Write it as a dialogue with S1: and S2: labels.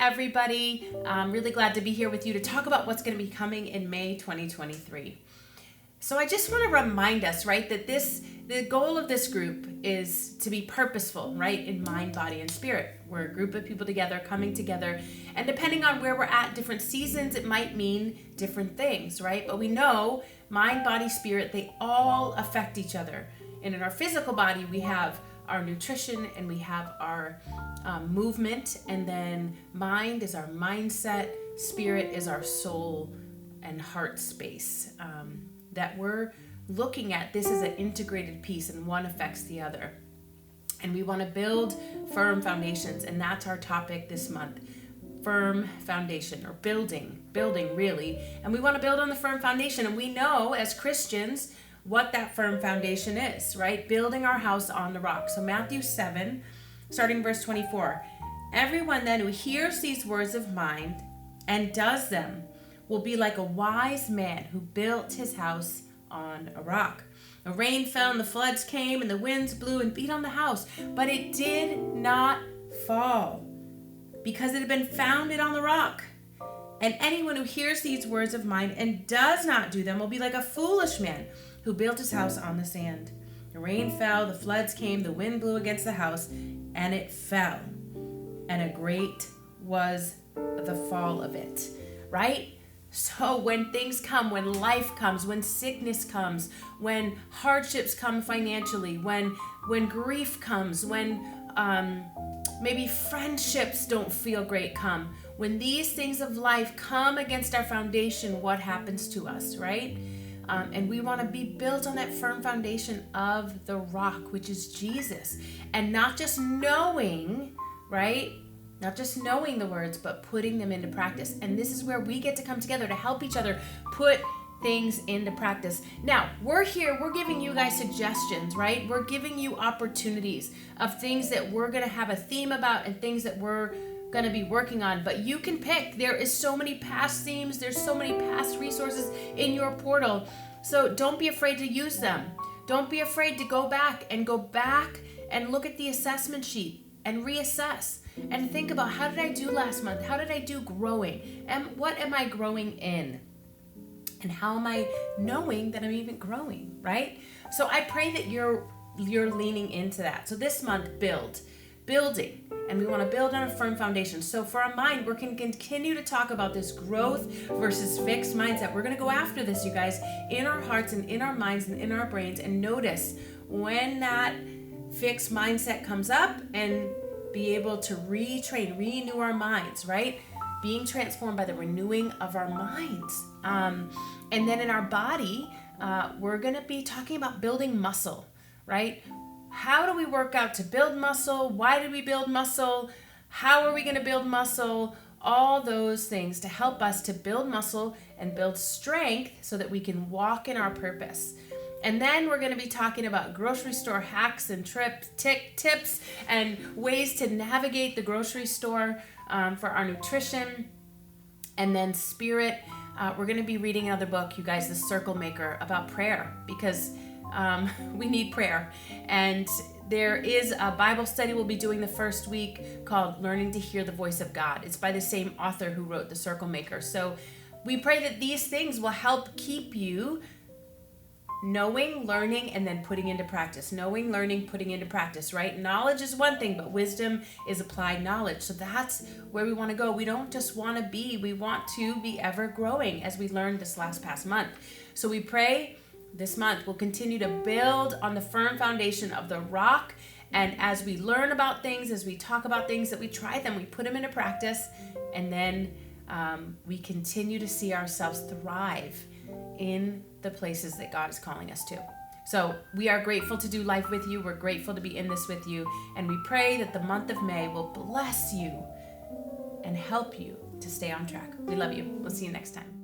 S1: everybody. I'm really glad to be here with you to talk about what's going to be coming in May 2023. So I just want to remind us, right, that the goal of this group is to be purposeful, right, in mind, body, and spirit. We're a group of people together, coming together, and depending on where we're at, different seasons, it might mean different things, right? But we know mind, body, spirit, they all affect each other. And in our physical body, we have our nutrition and we have our movement, and then mind is our mindset, spirit is our soul and heart space that we're looking at. This is an integrated piece, and one affects the other. And we want to build firm foundations, and that's our topic this month. Firm foundation, or building really. And we want to build on the firm foundation, and we know as Christians what that firm foundation is, right? Building our house on the rock. So Matthew 7, starting verse 24. Everyone then who hears these words of mine and does them will be like a wise man who built his house on a rock. The rain fell and the floods came and the winds blew and beat on the house, but it did not fall because it had been founded on the rock. And anyone who hears these words of mine and does not do them will be like a foolish man who built his house on the sand. The rain fell, the floods came, the wind blew against the house, and it fell. And a great was the fall of it, right? So when things come, when life comes, when sickness comes, when hardships come financially, when grief comes, when maybe friendships don't feel great come, when these things of life come against our foundation, what happens to us, right? And we want to be built on that firm foundation of the rock, which is Jesus. And not just knowing, right? Not just knowing the words, but putting them into practice. And this is where we get to come together to help each other put things into practice. Now, we're here, we're giving you guys suggestions, right? We're giving you opportunities of things that we're going to have a theme about and things that we're going to be working on. But you can pick. There is so many past themes. There's so many past resources in your portal. So don't be afraid to use them. Don't be afraid to go back and look at the assessment sheet and reassess. And think about, how did I do last month? How did I do growing? And what am I growing in? And how am I knowing that I'm even growing, right? So I pray that you're leaning into that. So this month, building. And we want to build on a firm foundation. So for our mind, we're going to continue to talk about this growth versus fixed mindset. We're going to go after this, you guys, in our hearts and in our minds and in our brains, and notice when that fixed mindset comes up and be able to renew our minds, right? Being transformed by the renewing of our minds. And then in our body, we're going to be talking about building muscle, right? How do we work out to build muscle? Why did we build muscle? How are we going to build muscle? All those things to help us to build muscle and build strength so that we can walk in our purpose. And then we're going to be talking about grocery store hacks and tips and ways to navigate the grocery store for our nutrition. And then spirit, we're going to be reading another book, you guys, The Circle Maker, about prayer, because we need prayer. And there is a Bible study we'll be doing the first week called Learning to Hear the Voice of God. It's by the same author who wrote The Circle Maker. So we pray that these things will help keep you knowing, learning, and then putting into practice. Knowing, learning, putting into practice, right? Knowledge is one thing, but wisdom is applied knowledge. So that's where we want to go. We don't just want to be, we want to be ever growing, as we learned this past month. So we pray this month we'll continue to build on the firm foundation of the rock. And as we learn about things, as we talk about things, that we try them, we put them into practice, and then we continue to see ourselves thrive in the places that God is calling us to. So we are grateful to do life with you. We're grateful to be in this with you. And we pray that the month of May will bless you and help you to stay on track. We love you. We'll see you next time.